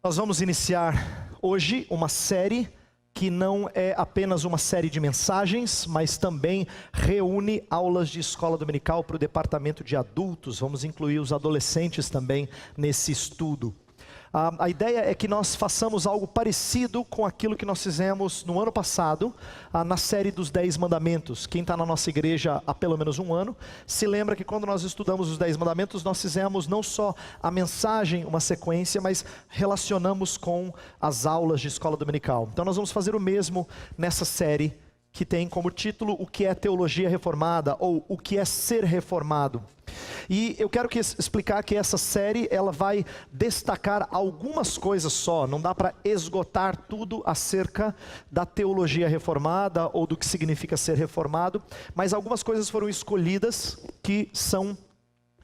Nós vamos iniciar hoje uma série que não é apenas uma série de mensagens, mas também reúne aulas de escola dominical para o departamento de adultos. Vamos incluir os adolescentes também nesse estudo. A ideia é que nós façamos algo parecido com aquilo que nós fizemos no ano passado, na série dos 10 mandamentos. Quem está na nossa igreja há pelo menos um ano, se lembra que quando nós estudamos os 10 mandamentos, nós fizemos não só a mensagem, uma sequência, mas relacionamos com as aulas de escola dominical. Então nós vamos fazer o mesmo nessa série, que tem como título o que é teologia reformada, ou o que é ser reformado. E eu quero explicar que essa série ela vai destacar algumas coisas só, não dá para esgotar tudo acerca da teologia reformada ou do que significa ser reformado, mas algumas coisas foram escolhidas que são,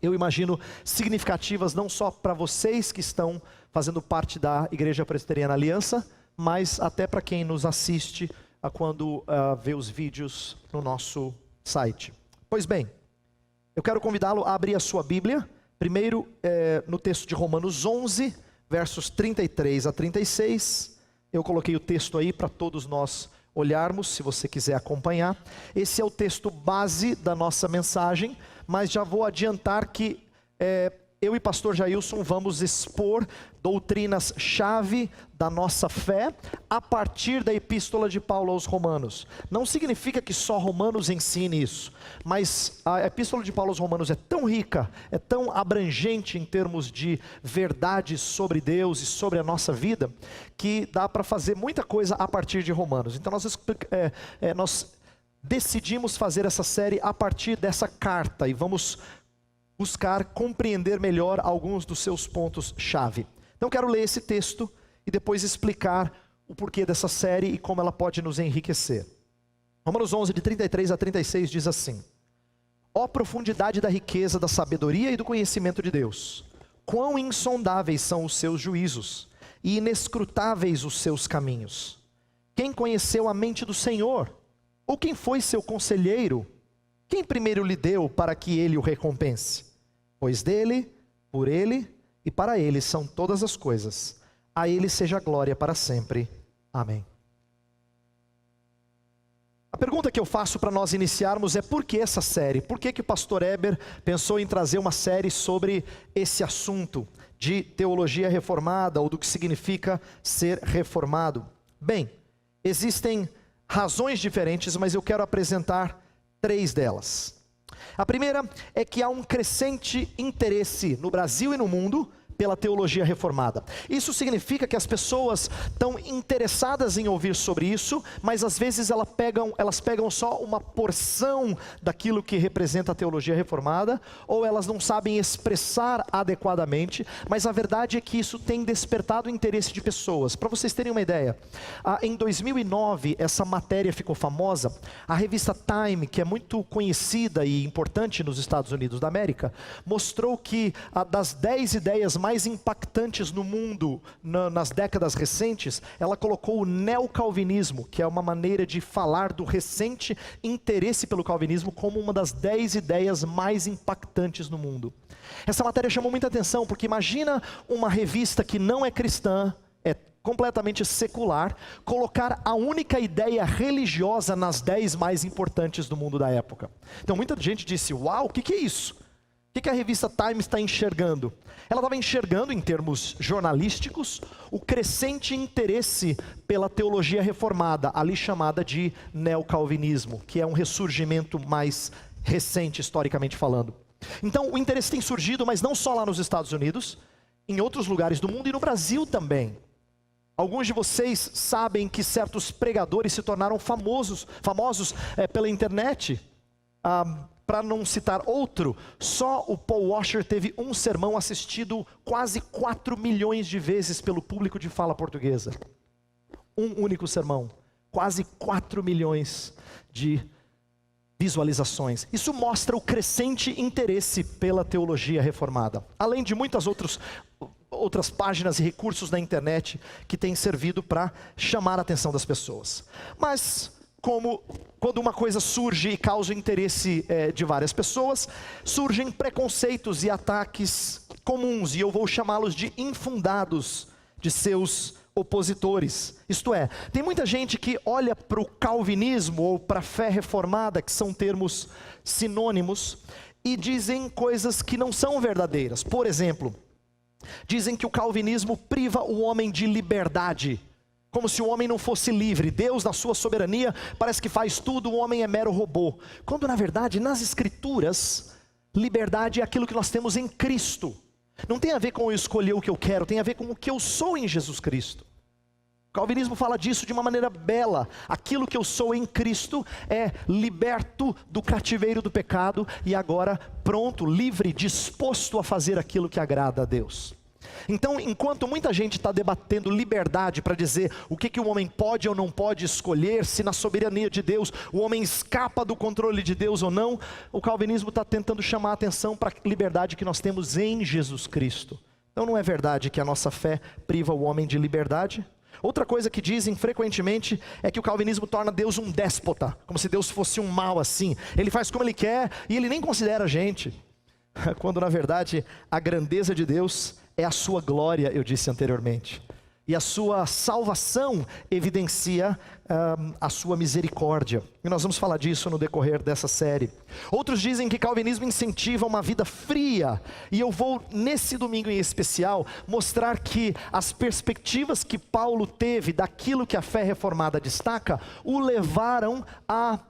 eu imagino, significativas não só para vocês que estão fazendo parte da Igreja Presbiteriana Aliança, mas até para quem nos assiste quando vê os vídeos no nosso site. Pois bem, eu quero convidá-lo a abrir a sua Bíblia, primeiro no texto de Romanos 11, versos 33 a 36. Eu coloquei o texto aí para todos nós olharmos, se você quiser acompanhar. Esse é o texto base da nossa mensagem, mas já vou adiantar que eu e pastor Jailson vamos expor doutrinas-chave da nossa fé a partir da epístola de Paulo aos Romanos. Não significa que só Romanos ensine isso, mas a epístola de Paulo aos Romanos é tão rica, é tão abrangente em termos de verdades sobre Deus e sobre a nossa vida, que dá para fazer muita coisa a partir de Romanos. Então nós decidimos fazer essa série a partir dessa carta e vamos buscar compreender melhor alguns dos seus pontos-chave. Então quero ler esse texto e depois explicar o porquê dessa série e como ela pode nos enriquecer. Romanos 11, de 33 a 36 diz assim: Ó profundidade da riqueza, da sabedoria e do conhecimento de Deus! Quão insondáveis são os seus juízos e inescrutáveis os seus caminhos! Quem conheceu a mente do Senhor? Ou quem foi seu conselheiro? Quem primeiro lhe deu para que ele o recompense? Pois dele, por ele e para ele são todas as coisas. A ele seja glória para sempre. Amém. A pergunta que eu faço para nós iniciarmos é: por que essa série? Por que o pastor Eber pensou em trazer uma série sobre esse assunto de teologia reformada, ou do que significa ser reformado? Bem, existem razões diferentes, mas eu quero apresentar 3 delas. A primeira é que há um crescente interesse no Brasil e no mundo pela teologia reformada. Isso significa que as pessoas estão interessadas em ouvir sobre isso, mas às vezes elas pegam só uma porção daquilo que representa a teologia reformada, ou elas não sabem expressar adequadamente, mas a verdade é que isso tem despertado o interesse de pessoas. Para vocês terem uma ideia, em 2009 essa matéria ficou famosa. A revista Time, que é muito conhecida e importante nos Estados Unidos da América, mostrou que das 10 ideias mais impactantes no mundo nas décadas recentes, ela colocou o neocalvinismo, que é uma maneira de falar do recente interesse pelo calvinismo, como uma das 10 ideias mais impactantes no mundo. Essa matéria chamou muita atenção, porque imagina uma revista que não é cristã, é completamente secular, colocar a única ideia religiosa nas 10 mais importantes do mundo da época. Então muita gente disse: uau, o que é isso? O que a revista Time está enxergando? Ela estava enxergando, em termos jornalísticos, o crescente interesse pela teologia reformada, ali chamada de neocalvinismo, que é um ressurgimento mais recente, historicamente falando. Então o interesse tem surgido, mas não só lá nos Estados Unidos, em outros lugares do mundo e no Brasil também. Alguns de vocês sabem que certos pregadores se tornaram famosos pela internet. Para não citar outro, só o Paul Washer teve um sermão assistido quase 4 milhões de vezes pelo público de fala portuguesa. Um único sermão, quase 4 milhões de visualizações. Isso mostra o crescente interesse pela teologia reformada, além de muitas outras páginas e recursos na internet que têm servido para chamar a atenção das pessoas. Mas quando uma coisa surge e causa o interesse de várias pessoas, surgem preconceitos e ataques comuns, e eu vou chamá-los de infundados, de seus opositores. Isto é, tem muita gente que olha para o calvinismo ou para a fé reformada, que são termos sinônimos, e dizem coisas que não são verdadeiras. Por exemplo, dizem que o calvinismo priva o homem de liberdade, como se o homem não fosse livre. Deus, na sua soberania, parece que faz tudo, o homem é mero robô. Quando na verdade, nas escrituras, liberdade é aquilo que nós temos em Cristo. Não tem a ver com eu escolher o que eu quero, tem a ver com o que eu sou em Jesus Cristo. O calvinismo fala disso de uma maneira bela. Aquilo que eu sou em Cristo é liberto do cativeiro do pecado e agora pronto, livre, disposto a fazer aquilo que agrada a Deus. Então, enquanto muita gente está debatendo liberdade para dizer o que o homem pode ou não pode escolher, se na soberania de Deus o homem escapa do controle de Deus ou não, o calvinismo está tentando chamar a atenção para a liberdade que nós temos em Jesus Cristo. Então não é verdade que a nossa fé priva o homem de liberdade? Outra coisa que dizem frequentemente é que o calvinismo torna Deus um déspota, como se Deus fosse um mal assim. Ele faz como ele quer e ele nem considera a gente. Quando na verdade a grandeza de Deus é a sua glória, eu disse anteriormente. E a sua salvação evidencia a sua misericórdia. E nós vamos falar disso no decorrer dessa série. Outros dizem que calvinismo incentiva uma vida fria. E eu vou, nesse domingo em especial, mostrar que as perspectivas que Paulo teve daquilo que a fé reformada destaca, o levaram a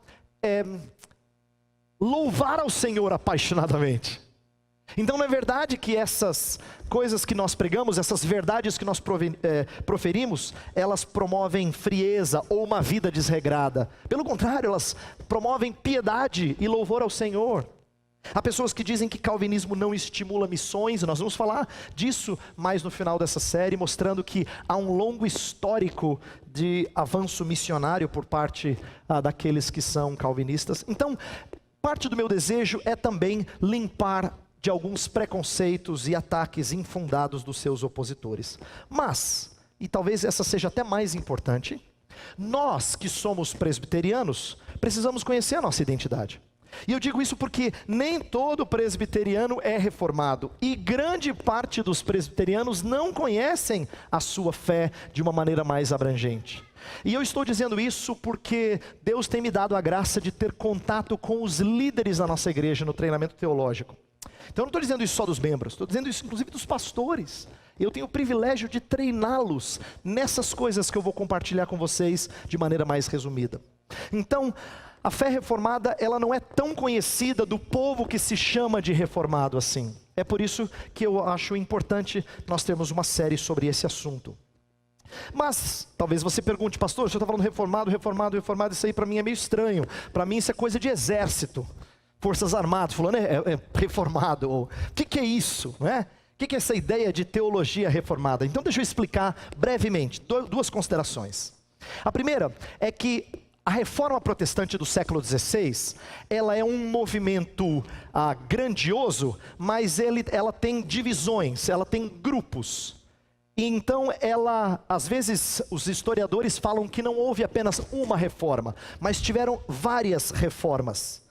louvar ao Senhor apaixonadamente. Então não é verdade que essas coisas que nós pregamos, essas verdades que nós proferimos, elas promovem frieza ou uma vida desregrada. Pelo contrário, elas promovem piedade e louvor ao Senhor. Há pessoas que dizem que calvinismo não estimula missões, e nós vamos falar disso mais no final dessa série, mostrando que há um longo histórico de avanço missionário por parte daqueles que são calvinistas. Então, parte do meu desejo é também limpar de alguns preconceitos e ataques infundados dos seus opositores. Mas, e talvez essa seja até mais importante, nós que somos presbiterianos, precisamos conhecer a nossa identidade. E eu digo isso porque nem todo presbiteriano é reformado, e grande parte dos presbiterianos não conhecem a sua fé de uma maneira mais abrangente. E eu estou dizendo isso porque Deus tem me dado a graça de ter contato com os líderes da nossa igreja no treinamento teológico. Então eu não estou dizendo isso só dos membros, estou dizendo isso inclusive dos pastores. Eu tenho o privilégio de treiná-los nessas coisas que eu vou compartilhar com vocês de maneira mais resumida. Então, a fé reformada, ela não é tão conhecida do povo que se chama de reformado assim. É por isso que eu acho importante nós termos uma série sobre esse assunto. Mas, talvez você pergunte, pastor, você está falando reformado, isso aí para mim é meio estranho. Para mim isso é coisa de exército. Forças Armadas, fulano é reformado. O que é isso? Não é? O que é essa ideia de teologia reformada? Então deixa eu explicar brevemente, duas considerações. A primeira é que a reforma protestante do século XVI, ela é um movimento grandioso, mas ela tem divisões, ela tem grupos. E então às vezes os historiadores falam que não houve apenas uma reforma, mas tiveram várias reformas.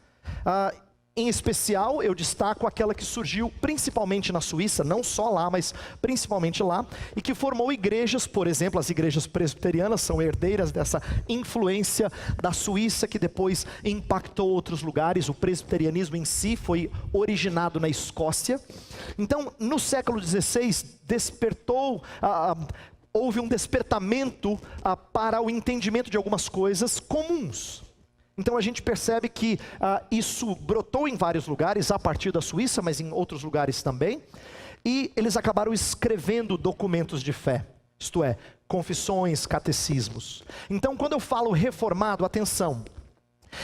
Em especial, eu destaco aquela que surgiu principalmente na Suíça, não só lá, mas principalmente lá, e que formou igrejas, por exemplo, as igrejas presbiterianas são herdeiras dessa influência da Suíça, que depois impactou outros lugares. O presbiterianismo em si foi originado na Escócia. Então, no século XVI, houve um despertamento para o entendimento de algumas coisas comuns. Então a gente percebe que isso brotou em vários lugares, a partir da Suíça, mas em outros lugares também. E eles acabaram escrevendo documentos de fé, isto é, confissões, catecismos. Então quando eu falo reformado, atenção,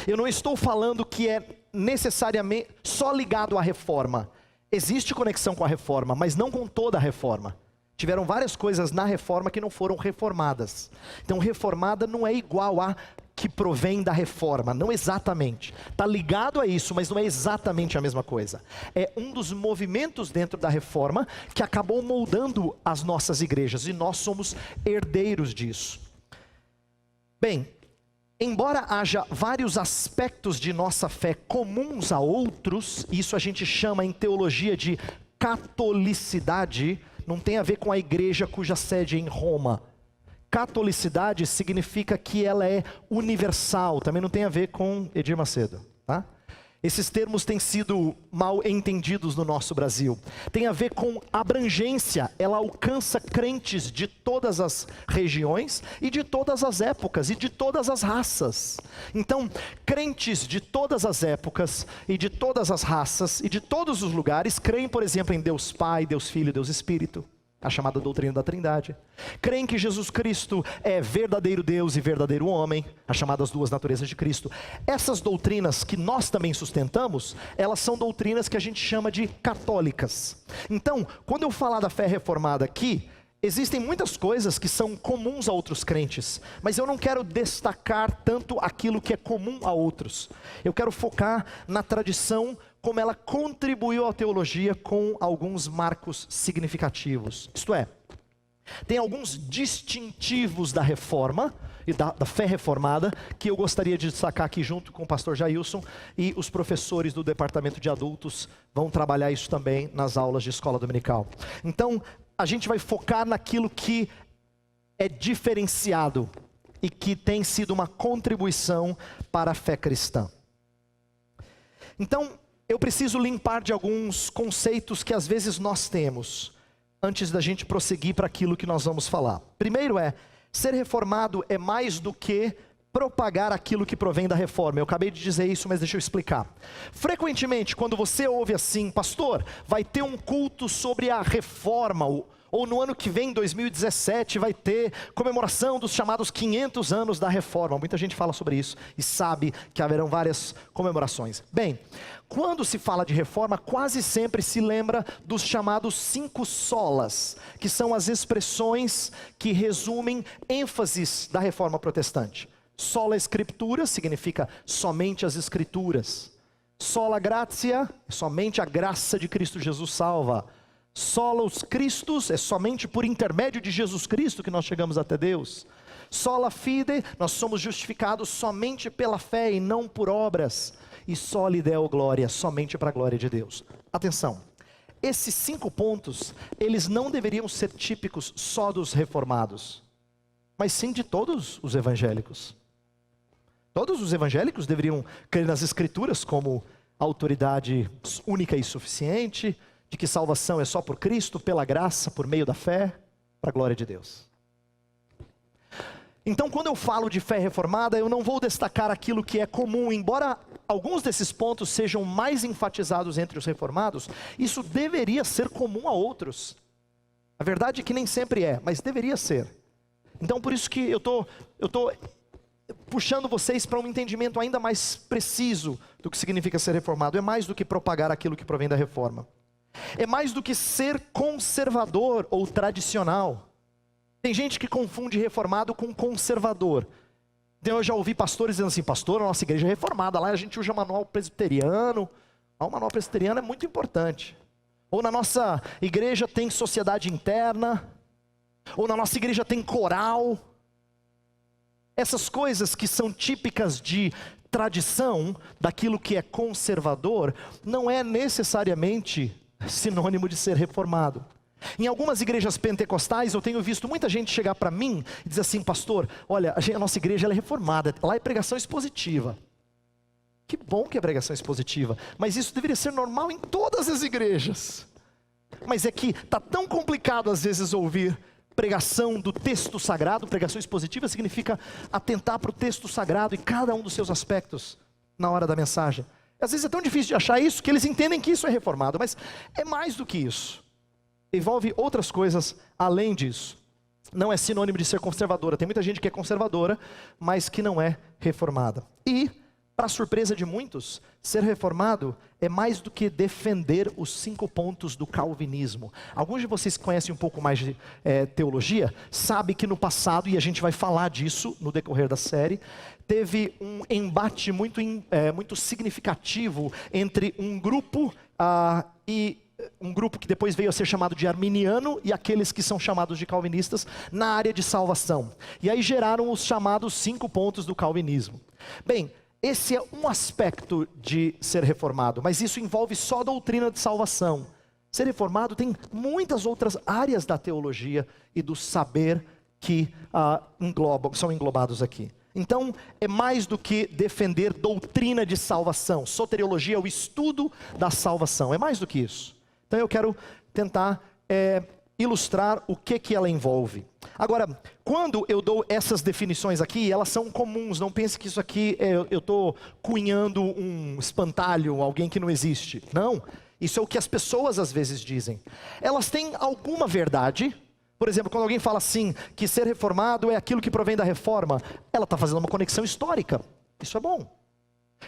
eu não estou falando que é necessariamente só ligado à reforma. Existe conexão com a reforma, mas não com toda a reforma. Tiveram várias coisas na reforma que não foram reformadas. Então reformada não é igual a que provém da reforma, não exatamente. Está ligado a isso, mas não é exatamente a mesma coisa. É um dos movimentos dentro da reforma que acabou moldando as nossas igrejas, e nós somos herdeiros disso. Bem, embora haja vários aspectos de nossa fé comuns a outros, isso a gente chama em teologia de catolicidade. não tem a ver com a igreja cuja sede é em Roma. Catolicidade significa que ela é universal, também não tem a ver com Edir Macedo, tá? Esses termos têm sido mal entendidos no nosso Brasil. Tem a ver com abrangência, ela alcança crentes de todas as regiões e de todas as épocas e de todas as raças. Então, crentes de todas as épocas e de todas as raças e de todos os lugares creem, por exemplo, em Deus Pai, Deus Filho e Deus Espírito. A chamada doutrina da Trindade. Creem que Jesus Cristo é verdadeiro Deus e verdadeiro homem, as chamadas duas naturezas de Cristo. Essas doutrinas que nós também sustentamos, elas são doutrinas que a gente chama de católicas. Então, quando eu falar da fé reformada aqui, existem muitas coisas que são comuns a outros crentes, mas eu não quero destacar tanto aquilo que é comum a outros. Eu quero focar na tradição, como ela contribuiu à teologia com alguns marcos significativos. Isto é, tem alguns distintivos da reforma e da fé reformada que eu gostaria de destacar aqui junto com o pastor Jailson, e os professores do departamento de adultos vão trabalhar isso também nas aulas de escola dominical. Então, a gente vai focar naquilo que é diferenciado e que tem sido uma contribuição para a fé cristã. Então, eu preciso limpar de alguns conceitos que às vezes nós temos, antes da gente prosseguir para aquilo que nós vamos falar. Primeiro ser reformado é mais do que propagar aquilo que provém da reforma. Eu acabei de dizer isso, mas deixa eu explicar. Frequentemente, quando você ouve assim, pastor, vai ter um culto sobre a reforma, ou no ano que vem, 2017, vai ter comemoração dos chamados 500 anos da reforma. Muita gente fala sobre isso e sabe que haverão várias comemorações. Bem, quando se fala de reforma, quase sempre se lembra dos chamados 5 solas, que são as expressões que resumem ênfases da reforma protestante. Sola Scriptura significa somente as escrituras. Sola Gratia, somente a graça de Cristo Jesus salva. Solos Christus, é somente por intermédio de Jesus Cristo que nós chegamos até Deus. Sola Fide, nós somos justificados somente pela fé e não por obras. E soli Deo Glória, somente para a glória de Deus. Atenção, esses 5 pontos, eles não deveriam ser típicos só dos reformados, mas sim de todos os evangélicos. Todos os evangélicos deveriam crer nas escrituras como autoridade única e suficiente, de que salvação é só por Cristo, pela graça, por meio da fé, para a glória de Deus. Então, quando eu falo de fé reformada, eu não vou destacar aquilo que é comum, embora alguns desses pontos sejam mais enfatizados entre os reformados, isso deveria ser comum a outros. A verdade é que nem sempre é, mas deveria ser. Então, por isso que eu estou puxando vocês para um entendimento ainda mais preciso do que significa ser reformado. É mais do que propagar aquilo que provém da reforma. É mais do que ser conservador ou tradicional. Tem gente que confunde reformado com conservador. Então eu já ouvi pastores dizendo assim, pastor, a nossa igreja é reformada, lá a gente usa manual presbiteriano. O manual presbiteriano é muito importante. Ou na nossa igreja tem sociedade interna. Ou na nossa igreja tem coral. Essas coisas que são típicas de tradição, daquilo que é conservador, não é necessariamente sinônimo de ser reformado. Em algumas igrejas pentecostais eu tenho visto muita gente chegar para mim e dizer assim, pastor, olha, a nossa igreja ela é reformada, lá é pregação expositiva. Que bom que é pregação expositiva, mas isso deveria ser normal em todas as igrejas. Mas é que está tão complicado às vezes ouvir pregação do texto sagrado. Pregação expositiva significa atentar para o texto sagrado e cada um dos seus aspectos na hora da mensagem. Às vezes é tão difícil de achar isso que eles entendem que isso é reformado, mas é mais do que isso. Envolve outras coisas além disso. Não é sinônimo de ser conservadora. Tem muita gente que é conservadora, mas que não é reformada. E, para surpresa de muitos, ser reformado é mais do que defender os 5 pontos do calvinismo. Alguns de vocês que conhecem um pouco mais de teologia, sabem que no passado, e a gente vai falar disso no decorrer da série, teve um embate muito significativo entre um grupo um grupo que depois veio a ser chamado de arminiano e aqueles que são chamados de calvinistas na área de salvação. E aí geraram os chamados 5 pontos do calvinismo. Bem, esse é um aspecto de ser reformado, mas isso envolve só a doutrina de salvação. Ser reformado tem muitas outras áreas da teologia e do saber que são englobados aqui. Então, é mais do que defender doutrina de salvação. Soteriologia é o estudo da salvação, é mais do que isso. Então eu quero tentar ilustrar o que ela envolve. Agora, quando eu dou essas definições aqui, elas são comuns, não pense que isso aqui eu estou cunhando um espantalho, alguém que não existe. Não, isso é o que as pessoas às vezes dizem. Elas têm alguma verdade. Por exemplo, quando alguém fala assim, que ser reformado é aquilo que provém da reforma, ela está fazendo uma conexão histórica, isso é bom.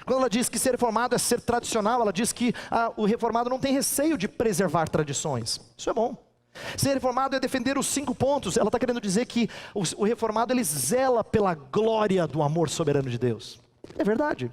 Quando ela diz que ser reformado é ser tradicional, ela diz que o reformado não tem receio de preservar tradições, isso é bom. Ser reformado é defender os 5 pontos, ela está querendo dizer que o reformado ele zela pela glória do amor soberano de Deus, é verdade.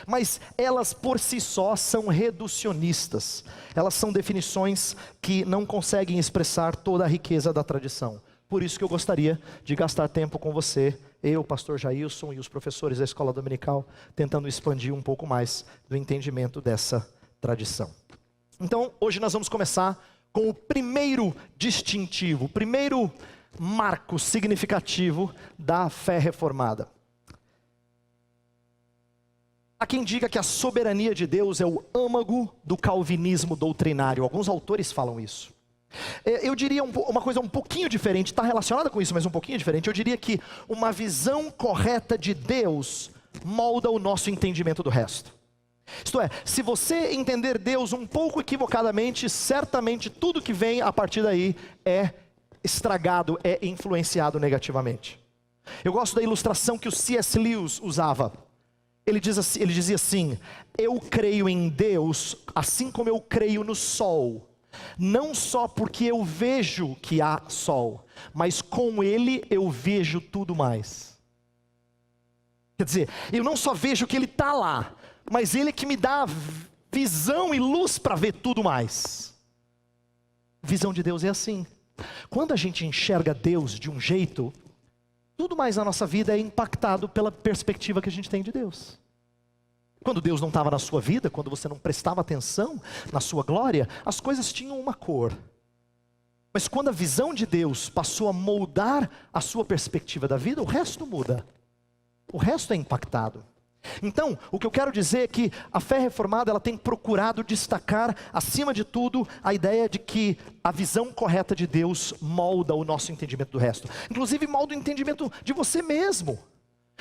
Mas elas por si só são reducionistas. Elas são definições que não conseguem expressar toda a riqueza da tradição. Por isso que eu gostaria de gastar tempo com você, eu, pastor Jailson e os professores da escola dominical, tentando expandir um pouco mais do entendimento dessa tradição. Então, hoje nós vamos começar com o primeiro distintivo, o primeiro marco significativo da fé reformada. Há quem diga que a soberania de Deus é o âmago do calvinismo doutrinário. Alguns autores falam isso. Eu diria uma coisa um pouquinho diferente, está relacionada com isso, mas um pouquinho diferente. Eu diria que uma visão correta de Deus molda o nosso entendimento do resto. Isto é, se você entender Deus um pouco equivocadamente, certamente tudo que vem a partir daí é estragado, é influenciado negativamente. Eu gosto da ilustração que o C.S. Lewis usava. Ele dizia assim: eu creio em Deus assim como eu creio no sol, não só porque eu vejo que há sol, mas com ele eu vejo tudo mais. Quer dizer, eu não só vejo que ele está lá, mas ele que me dá visão e luz para ver tudo mais. Visão de Deus é assim. Quando a gente enxerga Deus de um jeito, tudo mais na nossa vida é impactado pela perspectiva que a gente tem de Deus. Quando Deus não estava na sua vida, quando você não prestava atenção na sua glória, as coisas tinham uma cor. Mas quando a visão de Deus passou a moldar a sua perspectiva da vida, o resto muda. O resto é impactado. Então, o que eu quero dizer é que a fé reformada ela tem procurado destacar, acima de tudo, a ideia de que a visão correta de Deus molda o nosso entendimento do resto. Inclusive molda o entendimento de você mesmo.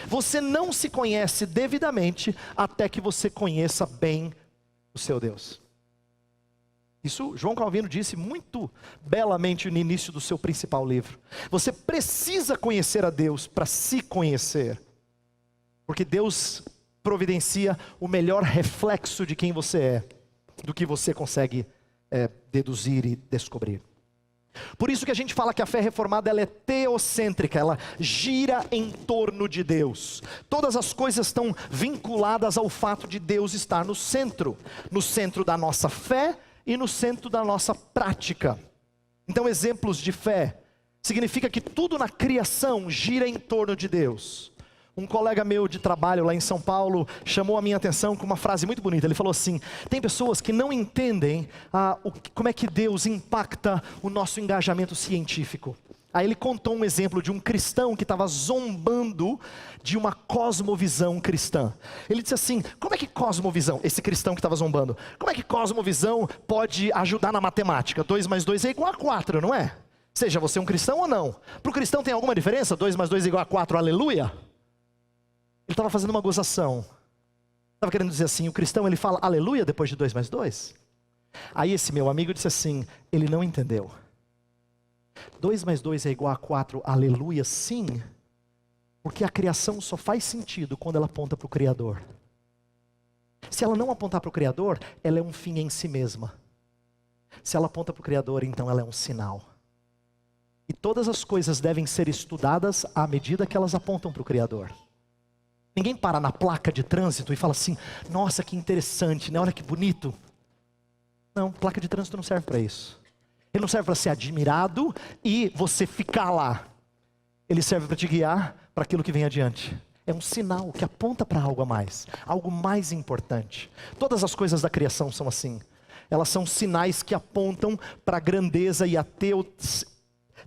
Você não se conhece devidamente até que você conheça bem o seu Deus. Isso João Calvino disse muito belamente no início do seu principal livro. Você precisa conhecer a Deus para se conhecer. Porque Deus providencia o melhor reflexo de quem você é, do que você consegue deduzir e descobrir. Por isso que a gente fala que a fé reformada ela é teocêntrica, ela gira em torno de Deus. Todas as coisas estão vinculadas ao fato de Deus estar no centro da nossa fé e no centro da nossa prática. Então, exemplos de fé significa que tudo na criação gira em torno de Deus. Um colega meu de trabalho lá em São Paulo chamou a minha atenção com uma frase muito bonita. Ele falou assim: tem pessoas que não entendem como é que Deus impacta o nosso engajamento científico. Aí ele contou um exemplo de um cristão que estava zombando de uma cosmovisão cristã. Ele disse assim: como é que cosmovisão, esse cristão que estava zombando, como é que cosmovisão pode ajudar na matemática? 2 mais 2 é igual a 4, não é? Seja você um cristão ou não. Para o cristão tem alguma diferença? 2 mais 2 é igual a 4, aleluia? Ele estava fazendo uma gozação. Estava querendo dizer assim, o cristão ele fala aleluia depois de 2 mais 2. Aí esse meu amigo disse assim, ele não entendeu. 2 mais 2 é igual a 4, aleluia sim. Porque a criação só faz sentido quando ela aponta para o Criador. Se ela não apontar para o Criador, ela é um fim em si mesma. Se ela aponta para o Criador, então ela é um sinal. E todas as coisas devem ser estudadas à medida que elas apontam para o Criador. Ninguém para na placa de trânsito e fala assim, nossa que interessante, né? Olha que bonito. Não, placa de trânsito não serve para isso. Ele não serve para ser admirado e você ficar lá. Ele serve para te guiar para aquilo que vem adiante. É um sinal que aponta para algo a mais, algo mais importante. Todas as coisas da criação são assim. elas são sinais que apontam para a grandeza e a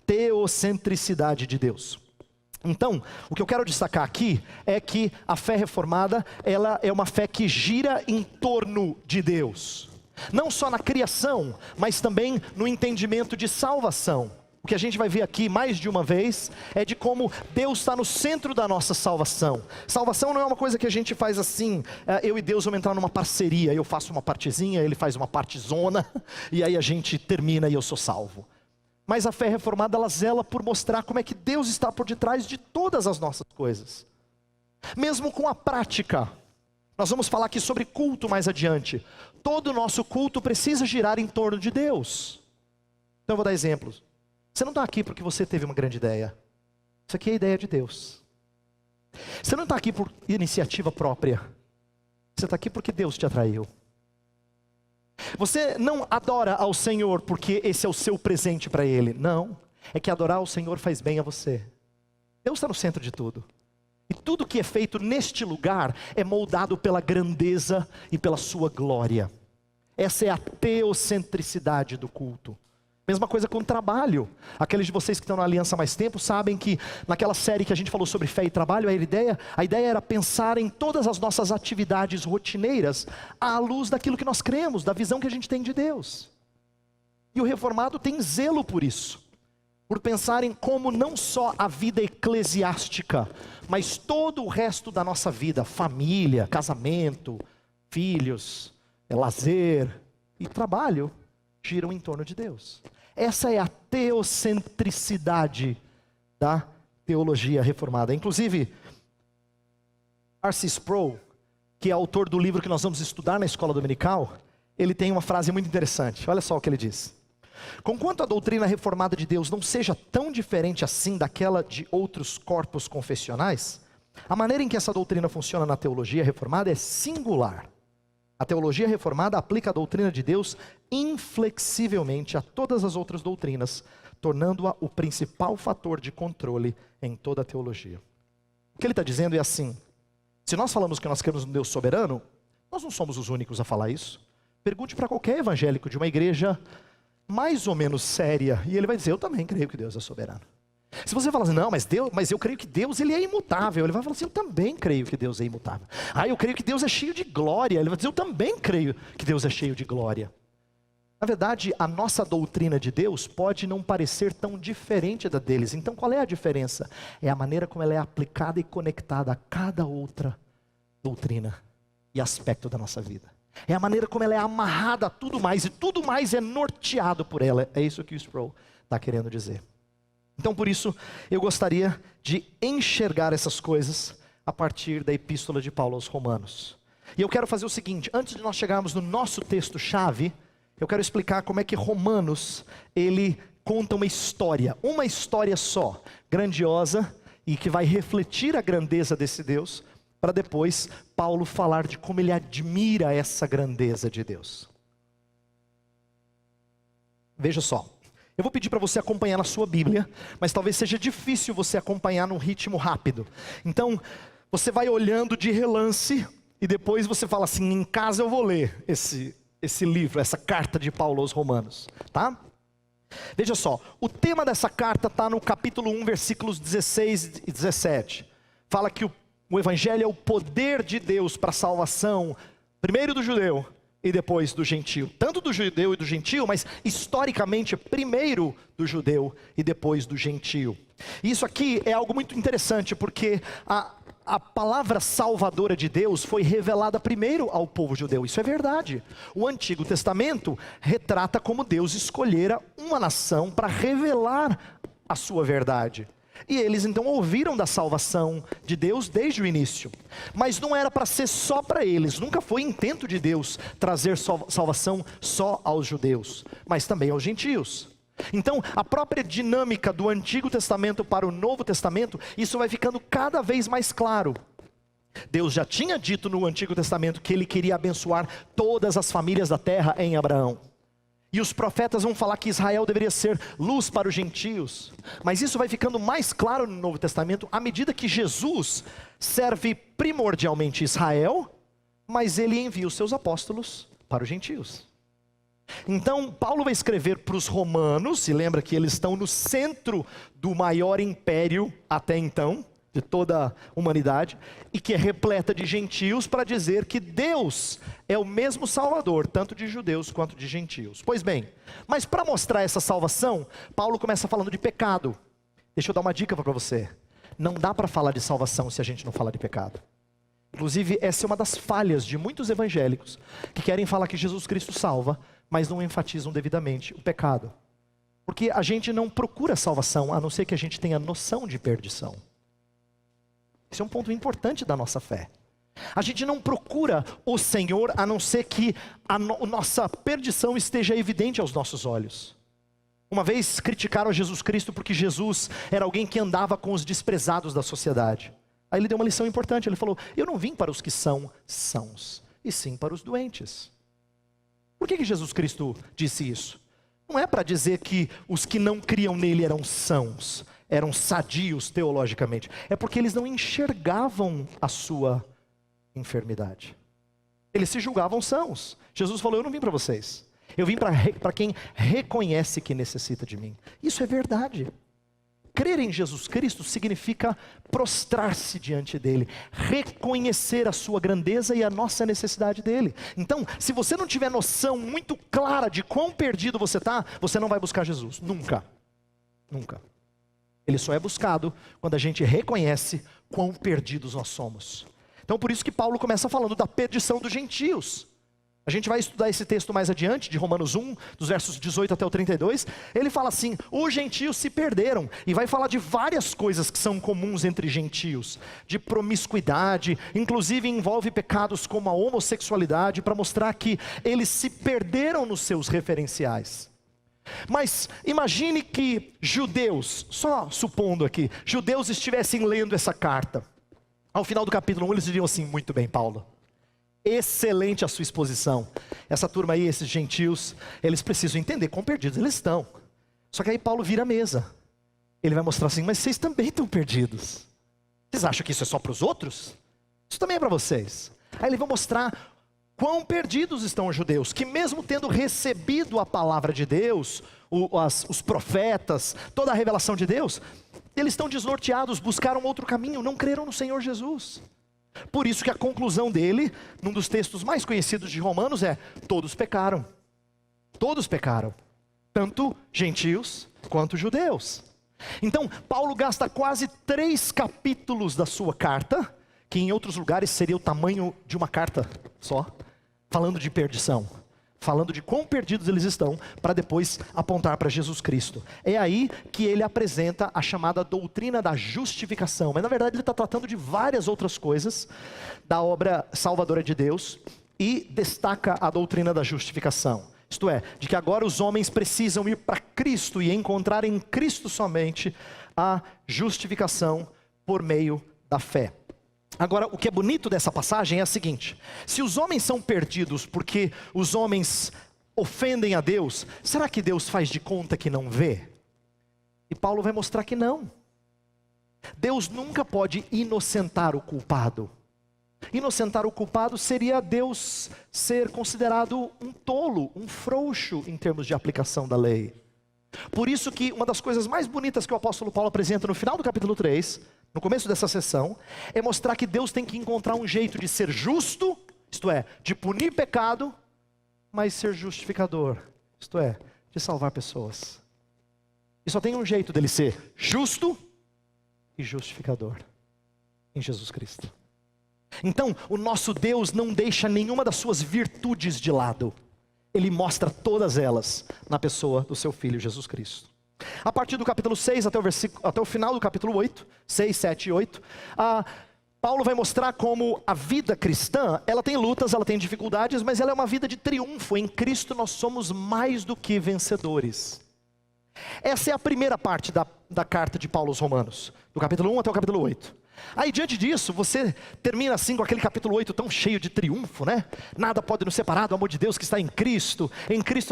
teocentricidade de Deus. Então, o que eu quero destacar aqui é que a fé reformada, ela é uma fé que gira em torno de Deus. Não só na criação, mas também no entendimento de salvação. O que a gente vai ver aqui mais de uma vez é de como Deus está no centro da nossa salvação. Salvação não é uma coisa que a gente faz assim, eu e Deus vamos entrar numa parceria, eu faço uma partezinha, ele faz uma partezona, e aí a gente termina e eu sou salvo. Mas a fé reformada, ela zela por mostrar como é que Deus está por detrás de todas as nossas coisas. Mesmo com a prática. Nós vamos falar aqui sobre culto mais adiante. Todo o nosso culto precisa girar em torno de Deus. Então eu vou dar exemplos. Você não está aqui porque você teve uma grande ideia. Isso aqui é a ideia de Deus. Você não está aqui por iniciativa própria. Você está aqui porque Deus te atraiu. Você não adora ao Senhor porque esse é o seu presente para Ele. Não, é que adorar ao Senhor faz bem a você. Deus está no centro de tudo. E tudo que é feito neste lugar é moldado pela grandeza e pela sua glória. Essa é a teocentricidade do culto. Mesma coisa com o trabalho. Aqueles de vocês que estão na aliança há mais tempo sabem que naquela série que a gente falou sobre fé e trabalho, a ideia era pensar em todas as nossas atividades rotineiras à luz daquilo que nós cremos, da visão que a gente tem de Deus. E o reformado tem zelo por isso, por pensar em como não só a vida eclesiástica, mas todo o resto da nossa vida, família, casamento, filhos, lazer e trabalho, giram em torno de Deus. Essa é a teocentricidade da teologia reformada. Inclusive, R.C. Sproul, que é autor do livro que nós vamos estudar na escola dominical, ele tem uma frase muito interessante. Olha só o que ele diz. Conquanto a doutrina reformada de Deus não seja tão diferente assim daquela de outros corpos confessionais, a maneira em que essa doutrina funciona na teologia reformada é singular. A teologia reformada aplica a doutrina de Deus inflexivelmente a todas as outras doutrinas, tornando-a o principal fator de controle em toda a teologia. O que ele está dizendo é assim: se nós falamos que nós queremos um Deus soberano, nós não somos os únicos a falar isso. Pergunte para qualquer evangélico de uma igreja mais ou menos séria, e ele vai dizer: eu também creio que Deus é soberano. Se você falar assim, não, mas eu creio que Deus ele é imutável, ele vai falar assim: eu também creio que Deus é imutável. Eu creio que Deus é cheio de glória, ele vai dizer: eu também creio que Deus é cheio de glória. Na verdade, a nossa doutrina de Deus pode não parecer tão diferente da deles. Então qual é a diferença? É a maneira como ela é aplicada e conectada a cada outra doutrina e aspecto da nossa vida. É a maneira como ela é amarrada a tudo mais, e tudo mais é norteado por ela. É isso que o Sproul está querendo dizer. Então por isso eu gostaria de enxergar essas coisas a partir da epístola de Paulo aos Romanos. E eu quero fazer o seguinte: antes de nós chegarmos no nosso texto-chave, eu quero explicar como é que Romanos, ele conta uma história só, grandiosa, e que vai refletir a grandeza desse Deus, para depois Paulo falar de como ele admira essa grandeza de Deus. Veja só. Eu vou pedir para você acompanhar na sua Bíblia, mas talvez seja difícil você acompanhar num ritmo rápido. Então, você vai olhando de relance e depois você fala assim: em casa eu vou ler esse livro, essa carta de Paulo aos Romanos, tá? Veja só, o tema dessa carta está no capítulo 1, versículos 16 e 17. Fala que o Evangelho é o poder de Deus para a salvação, primeiro do judeu e depois do gentio. Tanto do judeu e do gentio, mas historicamente primeiro do judeu e depois do gentio. Isso aqui é algo muito interessante, porque a palavra salvadora de Deus foi revelada primeiro ao povo judeu. Isso é verdade. O Antigo Testamento retrata como Deus escolhera uma nação para revelar a sua verdade. E eles então ouviram da salvação de Deus desde o início. Mas não era para ser só para eles. Nunca foi intento de Deus trazer salvação só aos judeus, mas também aos gentios. Então, a própria dinâmica do Antigo Testamento para o Novo Testamento, isso vai ficando cada vez mais claro. Deus já tinha dito no Antigo Testamento que Ele queria abençoar todas as famílias da terra em Abraão. E os profetas vão falar que Israel deveria ser luz para os gentios. Mas isso vai ficando mais claro no Novo Testamento à medida que Jesus serve primordialmente Israel, mas Ele envia os seus apóstolos para os gentios. Então, Paulo vai escrever para os romanos, e lembra que eles estão no centro do maior império até então, de toda a humanidade, e que é repleta de gentios, para dizer que Deus é o mesmo Salvador, tanto de judeus quanto de gentios. Pois bem, mas para mostrar essa salvação, Paulo começa falando de pecado. Deixa eu dar uma dica para você. Não dá para falar de salvação se a gente não falar de pecado. Inclusive, essa é uma das falhas de muitos evangélicos, que querem falar que Jesus Cristo salva, mas não enfatizam devidamente o pecado. Porque a gente não procura salvação, a não ser que a gente tenha noção de perdição. Esse é um ponto importante da nossa fé. A gente não procura o Senhor, a não ser que a nossa perdição esteja evidente aos nossos olhos. Uma vez criticaram Jesus Cristo porque Jesus era alguém que andava com os desprezados da sociedade. Aí ele deu uma lição importante, ele falou: eu não vim para os que são sãos, e sim para os doentes. Por que Jesus Cristo disse isso? Não é para dizer que os que não criam nele eram sãos, eram sadios teologicamente. É porque eles não enxergavam a sua enfermidade. Eles se julgavam sãos. Jesus falou: eu não vim para vocês. Eu vim para quem reconhece que necessita de mim. Isso é verdade. Crer em Jesus Cristo significa prostrar-se diante dele, reconhecer a sua grandeza e a nossa necessidade dele. Então, se você não tiver noção muito clara de quão perdido você está, você não vai buscar Jesus, nunca, nunca. Ele só é buscado quando a gente reconhece quão perdidos nós somos. Então, por isso que Paulo começa falando da perdição dos gentios. A gente vai estudar esse texto mais adiante, de Romanos 1, dos versos 18 até o 32. Ele fala assim: os gentios se perderam. E vai falar de várias coisas que são comuns entre gentios. De promiscuidade, inclusive envolve pecados como a homossexualidade, para mostrar que eles se perderam nos seus referenciais. Mas imagine que judeus, só supondo aqui, judeus estivessem lendo essa carta. Ao final do capítulo 1 eles diriam assim: muito bem, Paulo, excelente a sua exposição. Essa turma aí, esses gentios, eles precisam entender quão perdidos eles estão. Só que aí Paulo vira a mesa. Ele vai mostrar assim: mas vocês também estão perdidos. Vocês acham que isso é só para os outros? Isso também é para vocês. Aí ele vai mostrar quão perdidos estão os judeus, que mesmo tendo recebido a palavra de Deus, os profetas, toda a revelação de Deus, eles estão desnorteados, buscaram outro caminho, não creram no Senhor Jesus. Por isso que a conclusão dele, num dos textos mais conhecidos de Romanos, é: todos pecaram. Todos pecaram. Tanto gentios quanto judeus. Então, Paulo gasta quase 3 capítulos da sua carta, que em outros lugares seria o tamanho de uma carta só, falando de perdição, falando de quão perdidos eles estão, para depois apontar para Jesus Cristo. É aí que ele apresenta a chamada doutrina da justificação. Mas na verdade ele está tratando de várias outras coisas da obra salvadora de Deus, e destaca a doutrina da justificação. Isto é, de que agora os homens precisam ir para Cristo e encontrar em Cristo somente a justificação por meio da fé. Agora, o que é bonito dessa passagem é a seguinte: se os homens são perdidos porque os homens ofendem a Deus, será que Deus faz de conta que não vê? E Paulo vai mostrar que não. Deus nunca pode inocentar o culpado. Inocentar o culpado seria Deus ser considerado um tolo, um frouxo em termos de aplicação da lei. Por isso que uma das coisas mais bonitas que o apóstolo Paulo apresenta no final do capítulo 3, no começo dessa sessão, é mostrar que Deus tem que encontrar um jeito de ser justo, isto é, de punir pecado, mas ser justificador, isto é, de salvar pessoas. E só tem um jeito dele ser justo e justificador, em Jesus Cristo. Então, o nosso Deus não deixa nenhuma das suas virtudes de lado. Ele mostra todas elas na pessoa do seu Filho Jesus Cristo. A partir do capítulo 6 até o final do capítulo 8, 6, 7 e 8, Paulo vai mostrar como a vida cristã, ela tem lutas, ela tem dificuldades, mas ela é uma vida de triunfo. Em Cristo nós somos mais do que vencedores. Essa é a primeira parte da carta de Paulo aos Romanos, do capítulo 1 até o capítulo 8. Aí diante disso, você termina assim com aquele capítulo 8 tão cheio de triunfo, né? Nada pode nos separar do amor de Deus que está em Cristo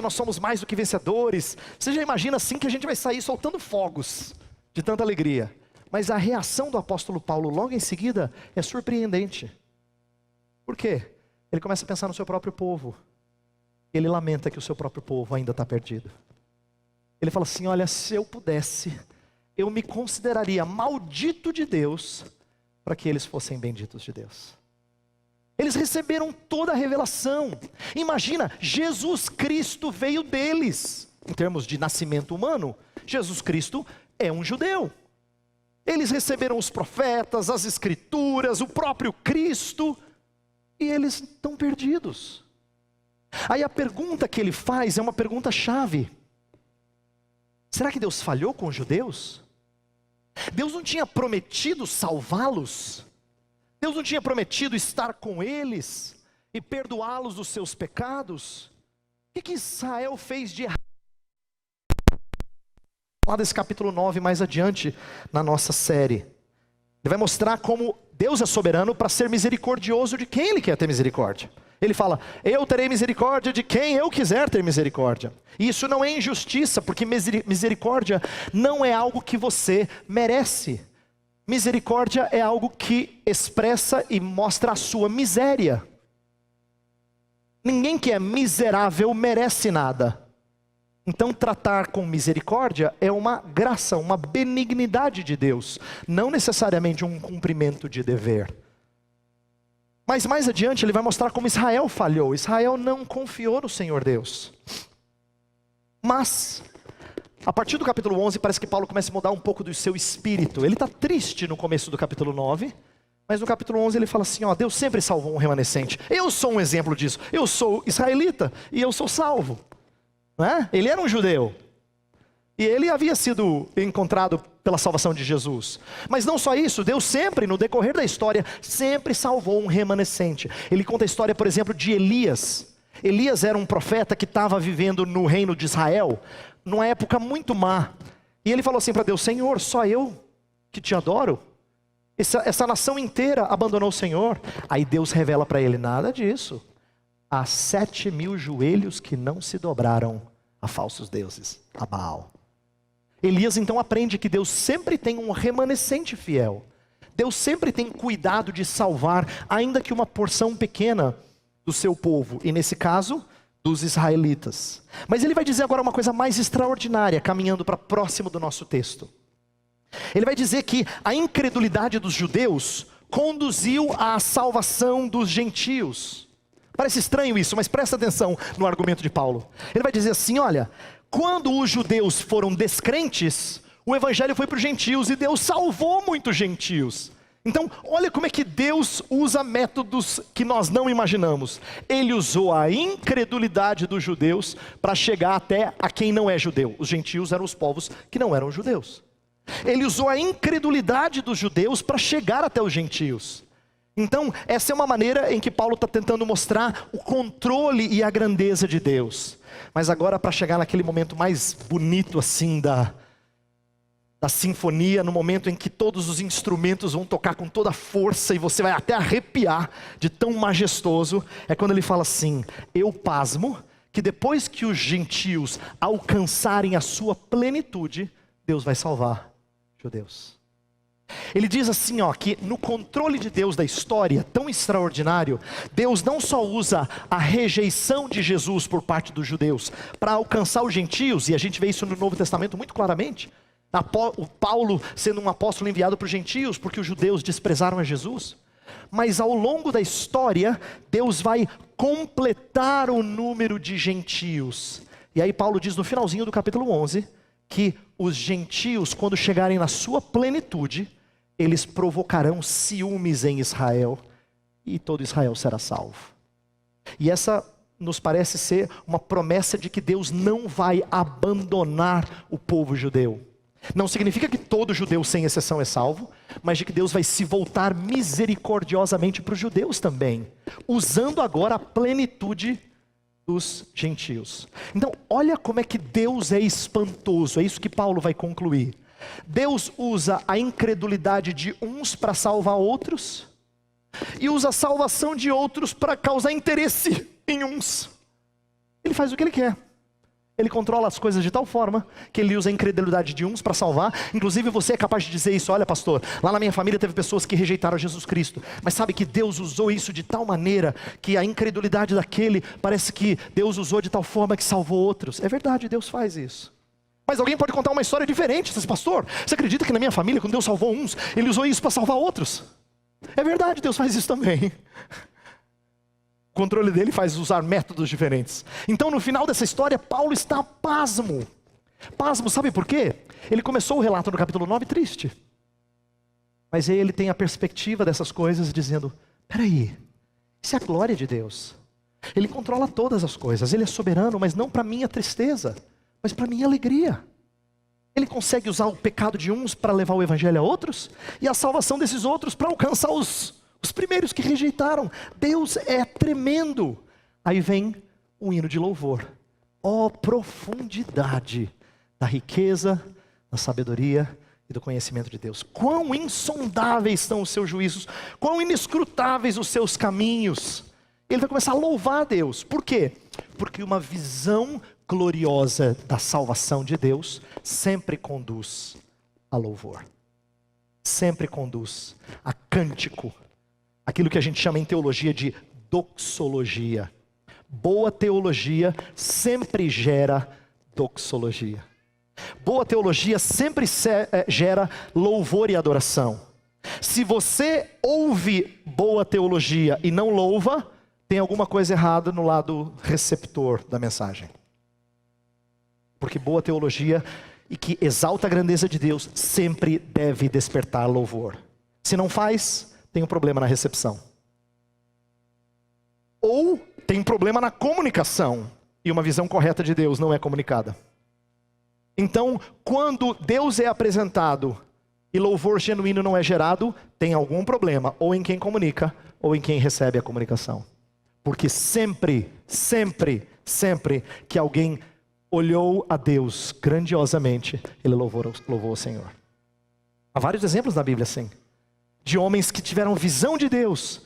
nós somos mais do que vencedores. Você já imagina assim que a gente vai sair soltando fogos de tanta alegria. Mas a reação do apóstolo Paulo logo em seguida é surpreendente. Por quê? Ele começa a pensar no seu próprio povo. ele lamenta que o seu próprio povo ainda está perdido. Ele fala assim, olha, se eu pudesse, eu me consideraria maldito de Deus, para que eles fossem benditos de Deus. Eles receberam toda a revelação. Imagina, Jesus Cristo veio deles. Em termos de nascimento humano, Jesus Cristo é um judeu. Eles receberam os profetas, as escrituras, o próprio Cristo, e eles estão perdidos. Aí a pergunta que ele faz é uma pergunta chave. Será que Deus falhou com os judeus? Deus não tinha prometido salvá-los? Deus não tinha prometido estar com eles e perdoá-los dos seus pecados? O que Israel fez de errado? Lá desse capítulo 9 mais adiante na nossa série. Ele vai mostrar como Deus é soberano para ser misericordioso de quem Ele quer ter misericórdia. Ele fala, eu terei misericórdia de quem eu quiser ter misericórdia. E isso não é injustiça, porque misericórdia não é algo que você merece. Misericórdia é algo que expressa e mostra a sua miséria. Ninguém que é miserável merece nada. Então tratar com misericórdia é uma graça, uma benignidade de Deus, não necessariamente um cumprimento de dever. Mas mais adiante ele vai mostrar como Israel falhou. Israel não confiou no Senhor Deus. Mas, a partir do capítulo 11, parece que Paulo começa a mudar um pouco do seu espírito. Ele está triste no começo do capítulo 9, mas no capítulo 11 ele fala assim, ó, Deus sempre salvou um remanescente. Eu sou um exemplo disso. Eu sou israelita e eu sou salvo. Não é? Ele era um judeu. E ele havia sido encontrado pela salvação de Jesus. Mas não só isso, Deus sempre, no decorrer da história, sempre salvou um remanescente. Ele conta a história, por exemplo, de Elias. Elias era um profeta que estava vivendo no reino de Israel, numa época muito má. E ele falou assim para Deus, Senhor, só eu que te adoro? Essa nação inteira abandonou o Senhor. Aí Deus revela para ele, nada disso. Há 7.000 joelhos que não se dobraram a falsos deuses, a Baal. Elias então aprende que Deus sempre tem um remanescente fiel. Deus sempre tem cuidado de salvar, ainda que uma porção pequena do seu povo. E nesse caso, dos israelitas. Mas ele vai dizer agora uma coisa mais extraordinária, caminhando para próximo do nosso texto. Ele vai dizer que a incredulidade dos judeus conduziu à salvação dos gentios. Parece estranho isso, mas presta atenção no argumento de Paulo. Ele vai dizer assim, olha, quando os judeus foram descrentes, o evangelho foi para os gentios e Deus salvou muitos gentios. Então, olha como é que Deus usa métodos que nós não imaginamos. Ele usou a incredulidade dos judeus para chegar até a quem não é judeu. Os gentios eram os povos que não eram judeus. Ele usou a incredulidade dos judeus para chegar até os gentios. Então, essa é uma maneira em que Paulo está tentando mostrar o controle e a grandeza de Deus. Mas agora, para chegar naquele momento mais bonito assim da sinfonia, no momento em que todos os instrumentos vão tocar com toda a força e você vai até arrepiar de tão majestoso, é quando ele fala assim, eu pasmo que depois que os gentios alcançarem a sua plenitude, Deus vai salvar judeus. Ele diz assim, ó, que no controle de Deus da história, tão extraordinário, Deus não só usa a rejeição de Jesus por parte dos judeus para alcançar os gentios, e a gente vê isso no Novo Testamento muito claramente, o Paulo sendo um apóstolo enviado para os gentios, porque os judeus desprezaram a Jesus, mas ao longo da história, Deus vai completar o número de gentios. E aí Paulo diz no finalzinho do capítulo 11, que os gentios, quando chegarem na sua plenitude, eles provocarão ciúmes em Israel, e todo Israel será salvo. E essa nos parece ser uma promessa de que Deus não vai abandonar o povo judeu. Não significa que todo judeu sem exceção é salvo, mas de que Deus vai se voltar misericordiosamente para os judeus também, usando agora a plenitude dos gentios. Então, olha como é que Deus é espantoso, é isso que Paulo vai concluir. Deus usa a incredulidade de uns para salvar outros, e usa a salvação de outros para causar interesse em uns. Ele faz o que ele quer. Ele controla as coisas de tal forma que ele usa a incredulidade de uns para salvar. Inclusive você é capaz de dizer isso: olha pastor, lá na minha família teve pessoas que rejeitaram Jesus Cristo. Mas sabe que Deus usou isso de tal maneira que a incredulidade daquele, parece que Deus usou de tal forma que salvou outros. É verdade, Deus faz isso. Mas alguém pode contar uma história diferente. Você diz: pastor, você acredita que na minha família, quando Deus salvou uns, Ele usou isso para salvar outros? É verdade, Deus faz isso também. O controle dele faz usar métodos diferentes. Então no final dessa história, Paulo está pasmo. Pasmo, sabe por quê? Ele começou o relato no capítulo 9 triste. Mas aí ele tem a perspectiva dessas coisas dizendo: peraí, isso é a glória de Deus. Ele controla todas as coisas, Ele é soberano, mas não para minha tristeza, mas para minha alegria. Ele consegue usar o pecado de uns para levar o evangelho a outros, e a salvação desses outros para alcançar os primeiros que rejeitaram. Deus é tremendo. Aí vem um hino de louvor. Ó profundidade da riqueza, da sabedoria e do conhecimento de Deus. Quão insondáveis são os seus juízos, quão inescrutáveis os seus caminhos. Ele vai começar a louvar a Deus. Por quê? Porque uma visão gloriosa da salvação de Deus sempre conduz a louvor. Sempre conduz a cântico. Aquilo que a gente chama em teologia de doxologia. Boa teologia sempre gera doxologia. Boa teologia sempre gera louvor e adoração. Se você ouve boa teologia e não louva, tem alguma coisa errada no lado receptor da mensagem. Porque boa teologia e que exalta a grandeza de Deus sempre deve despertar louvor. Se não faz, tem um problema na recepção. Ou tem um problema na comunicação. E uma visão correta de Deus não é comunicada. Então, quando Deus é apresentado e louvor genuíno não é gerado, tem algum problema. Ou em quem comunica, ou em quem recebe a comunicação. Porque sempre, sempre, sempre que alguém olhou a Deus grandiosamente, ele louvou o Senhor. Há vários exemplos na Bíblia assim. De homens que tiveram visão de Deus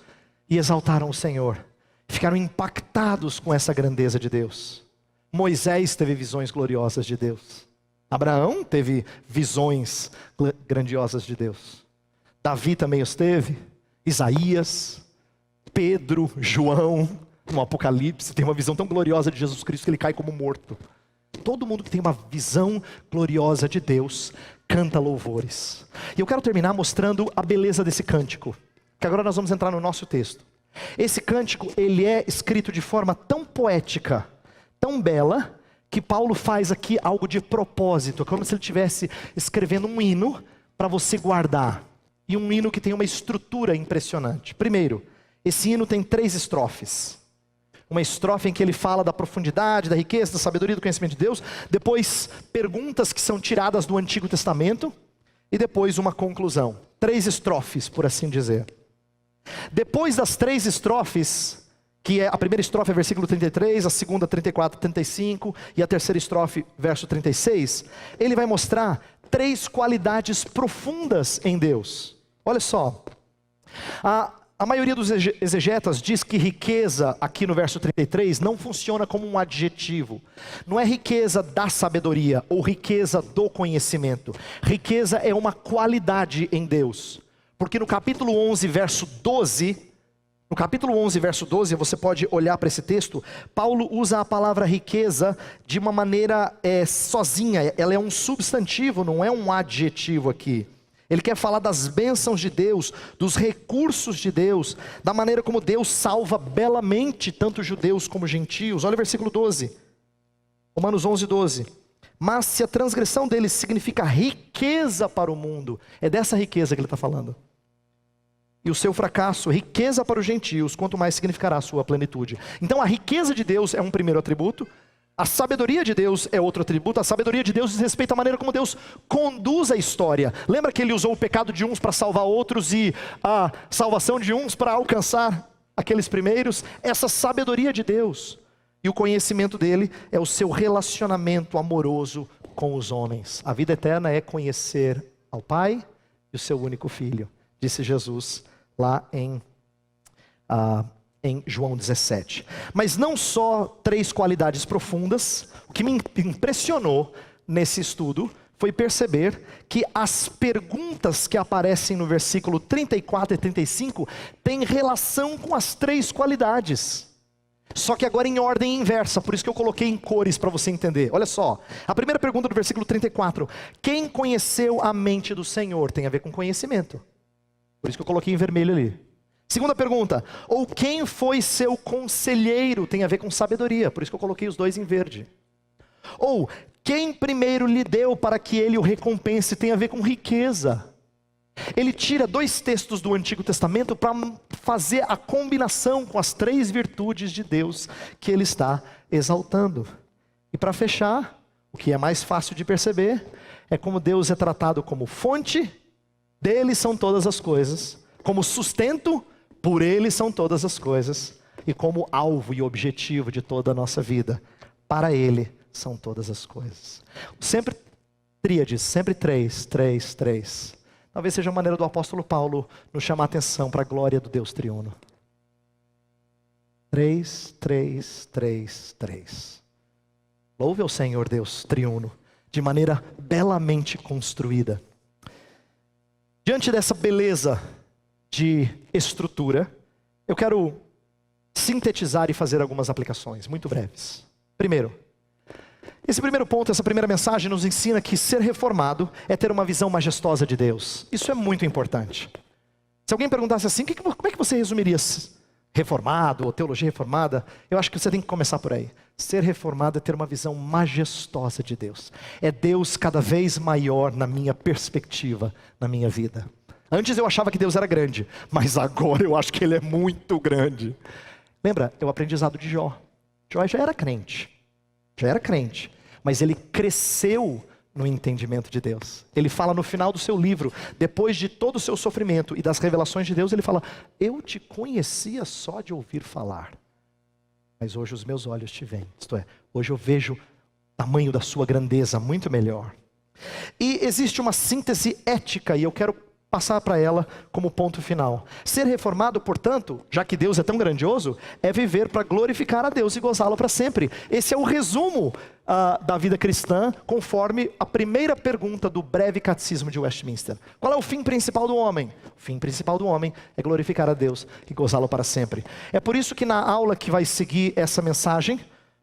e exaltaram o Senhor. Ficaram impactados com essa grandeza de Deus. Moisés teve visões gloriosas de Deus. Abraão teve visões grandiosas de Deus. Davi também os teve. Isaías, Pedro, João, no Apocalipse, tem uma visão tão gloriosa de Jesus Cristo que ele cai como morto. Todo mundo que tem uma visão gloriosa de Deus canta louvores. E eu quero terminar mostrando a beleza desse cântico, que agora nós vamos entrar no nosso texto. Esse cântico, ele é escrito de forma tão poética, tão bela, que Paulo faz aqui algo de propósito. É como se ele estivesse escrevendo um hino para você guardar. E um hino que tem uma estrutura impressionante. Primeiro, esse hino tem 3 estrofes. Uma estrofe em que ele fala da profundidade, da riqueza, da sabedoria, do conhecimento de Deus. Depois, perguntas que são tiradas do Antigo Testamento. E depois uma conclusão. 3 estrofes, por assim dizer. Depois das 3 estrofes, que é a primeira estrofe é versículo 33, a segunda 34, 35 e a terceira estrofe, verso 36, ele vai mostrar 3 qualidades profundas em Deus. Olha só, a maioria dos exegetas diz que riqueza, aqui no verso 33, não funciona como um adjetivo. Não é riqueza da sabedoria ou riqueza do conhecimento. Riqueza é uma qualidade em Deus. Porque no capítulo 11, verso 12, você pode olhar para esse texto, Paulo usa a palavra riqueza de uma maneira sozinha. Ela é um substantivo, não é um adjetivo aqui. Ele quer falar das bênçãos de Deus, dos recursos de Deus, da maneira como Deus salva belamente tanto judeus como gentios. Olha o versículo 12, Romanos 11, 12. Mas se a transgressão deles significa riqueza para o mundo, é dessa riqueza que ele está falando. E o seu fracasso, riqueza para os gentios, quanto mais significará a sua plenitude. Então a riqueza de Deus é um primeiro atributo. A sabedoria de Deus é outro atributo. A sabedoria de Deus diz respeito à maneira como Deus conduz a história. Lembra que ele usou o pecado de uns para salvar outros e a salvação de uns para alcançar aqueles primeiros? Essa sabedoria de Deus e o conhecimento dele é o seu relacionamento amoroso com os homens. A vida eterna é conhecer ao Pai e o seu único Filho, disse Jesus lá em em João 17. Mas não só 3 qualidades profundas. O que me impressionou nesse estudo foi perceber que as perguntas que aparecem no versículo 34 e 35 têm relação com as 3 qualidades. Só que agora em ordem inversa, por isso que eu coloquei em cores para você entender. Olha só, a primeira pergunta do versículo 34. Quem conheceu a mente do Senhor? Tem a ver com conhecimento. Por isso que eu coloquei em vermelho ali. Segunda pergunta. Ou quem foi seu conselheiro? Tem a ver com sabedoria. Por isso que eu coloquei os 2 em verde. Ou quem primeiro lhe deu para que ele o recompense? Tem a ver com riqueza. Ele tira 2 textos do Antigo Testamento para fazer a combinação com as 3 virtudes de Deus que ele está exaltando. E para fechar, o que é mais fácil de perceber, é como Deus é tratado como fonte, dele são todas as coisas, como sustento, por ele são todas as coisas, e como alvo e objetivo de toda a nossa vida, para ele são todas as coisas. Sempre tríades, sempre 3. Talvez seja a maneira do apóstolo Paulo nos chamar a atenção para a glória do Deus triuno. 3. Louve ao Senhor Deus triuno, de maneira belamente construída. Diante dessa beleza de estrutura, eu quero sintetizar e fazer algumas aplicações, muito breves. Primeiro, esse primeiro ponto, essa primeira mensagem nos ensina que ser reformado é ter uma visão majestosa de Deus. Isso é muito importante. Se alguém perguntasse assim, como é que você resumiria reformado ou teologia reformada? Eu acho que você tem que começar por aí. Ser reformado é ter uma visão majestosa de Deus. É Deus cada vez maior na minha perspectiva, na minha vida. Antes eu achava que Deus era grande, mas agora eu acho que Ele é muito grande. Lembra, é o aprendizado de Jó. Jó já era crente. Mas ele cresceu no entendimento de Deus. Ele fala no final do seu livro, depois de todo o seu sofrimento e das revelações de Deus, ele fala: eu te conhecia só de ouvir falar, mas hoje os meus olhos te veem. Isto é, hoje eu vejo o tamanho da sua grandeza muito melhor. E existe uma síntese ética, e eu quero passar para ela como ponto final. Ser reformado, portanto, já que Deus é tão grandioso, é viver para glorificar a Deus e gozá-lo para sempre. Esse é o resumo da vida cristã, conforme a primeira pergunta do breve catecismo de Westminster. Qual é o fim principal do homem? O fim principal do homem é glorificar a Deus e gozá-lo para sempre. É por isso que na aula que vai seguir essa mensagem,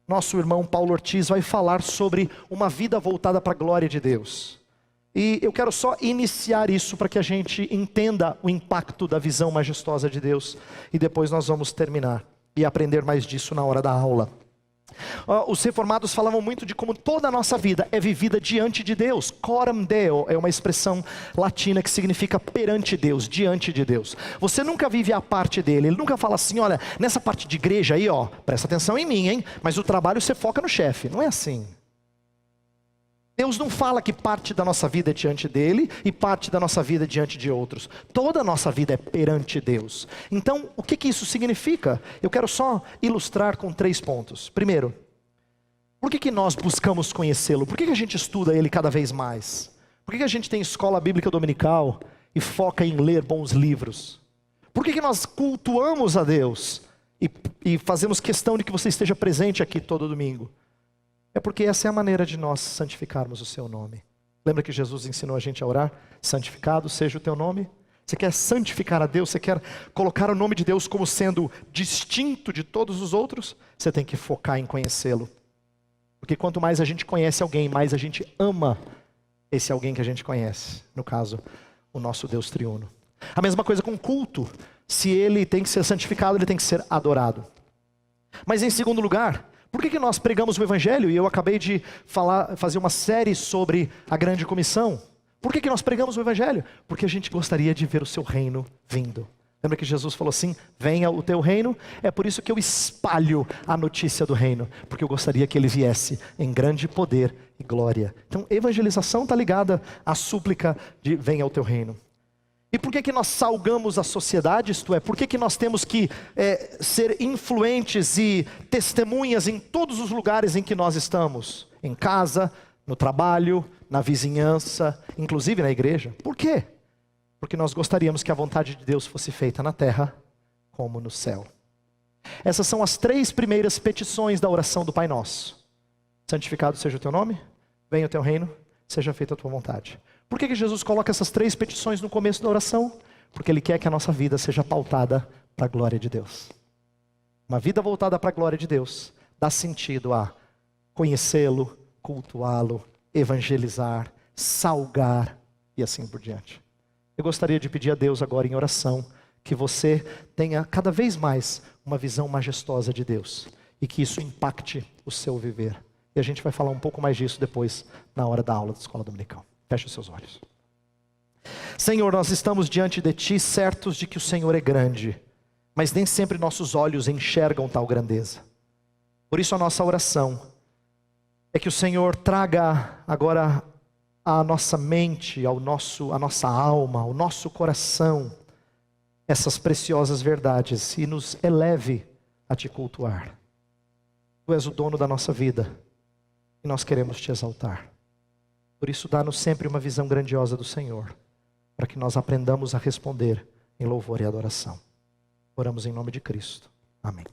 nosso irmão Paulo Ortiz vai falar sobre uma vida voltada para a glória de Deus. E eu quero só iniciar isso para que a gente entenda o impacto da visão majestosa de Deus. E depois nós vamos terminar e aprender mais disso na hora da aula. Os reformados falavam muito de como toda a nossa vida é vivida diante de Deus. Coram Deo é uma expressão latina que significa perante Deus, diante de Deus. Você nunca vive a parte dele. Ele nunca fala assim: olha, nessa parte de igreja aí, ó, presta atenção em mim, hein? Mas o trabalho você foca no chefe. Não é assim. Deus não fala que parte da nossa vida é diante dele e parte da nossa vida é diante de outros. Toda a nossa vida é perante Deus. Então, o que isso significa? Eu quero só ilustrar com 3 pontos. Primeiro, por que nós buscamos conhecê-lo? Por que a gente estuda ele cada vez mais? Por que a gente tem escola bíblica dominical e foca em ler bons livros? Por que nós cultuamos a Deus e fazemos questão de que você esteja presente aqui todo domingo? É porque essa é a maneira de nós santificarmos o seu nome. Lembra que Jesus ensinou a gente a orar? Santificado seja o teu nome. Você quer santificar a Deus? Você quer colocar o nome de Deus como sendo distinto de todos os outros? Você tem que focar em conhecê-lo. Porque quanto mais a gente conhece alguém, mais a gente ama esse alguém que a gente conhece. No caso, o nosso Deus triuno. A mesma coisa com o culto. Se ele tem que ser santificado, ele tem que ser adorado. Mas em segundo lugar, por que nós pregamos o Evangelho? E eu acabei de fazer uma série sobre a grande comissão. Por que nós pregamos o Evangelho? Porque a gente gostaria de ver o seu reino vindo. Lembra que Jesus falou assim: venha o teu reino? É por isso que eu espalho a notícia do reino. Porque eu gostaria que ele viesse em grande poder e glória. Então, evangelização está ligada à súplica de venha o teu reino. E por que nós salgamos a sociedade? Isto é, por que nós temos que ser influentes e testemunhas em todos os lugares em que nós estamos? Em casa, no trabalho, na vizinhança, inclusive na igreja. Por quê? Porque nós gostaríamos que a vontade de Deus fosse feita na terra como no céu. Essas são as 3 primeiras petições da oração do Pai Nosso. Santificado seja o teu nome, venha o teu reino, seja feita a tua vontade. Por que Jesus coloca essas 3 petições no começo da oração? Porque Ele quer que a nossa vida seja pautada para a glória de Deus. Uma vida voltada para a glória de Deus dá sentido a conhecê-lo, cultuá-lo, evangelizar, salgar e assim por diante. Eu gostaria de pedir a Deus agora em oração que você tenha cada vez mais uma visão majestosa de Deus e que isso impacte o seu viver. E a gente vai falar um pouco mais disso depois na hora da aula da Escola Dominical. Feche os seus olhos. Senhor, nós estamos diante de Ti certos de que o Senhor é grande, mas nem sempre nossos olhos enxergam tal grandeza. Por isso a nossa oração é que o Senhor traga agora à nossa mente, à nossa alma, ao nosso coração, essas preciosas verdades e nos eleve a Te cultuar. Tu és o dono da nossa vida e nós queremos Te exaltar. Por isso dá-nos sempre uma visão grandiosa do Senhor, para que nós aprendamos a responder em louvor e adoração. Oramos em nome de Cristo. Amém.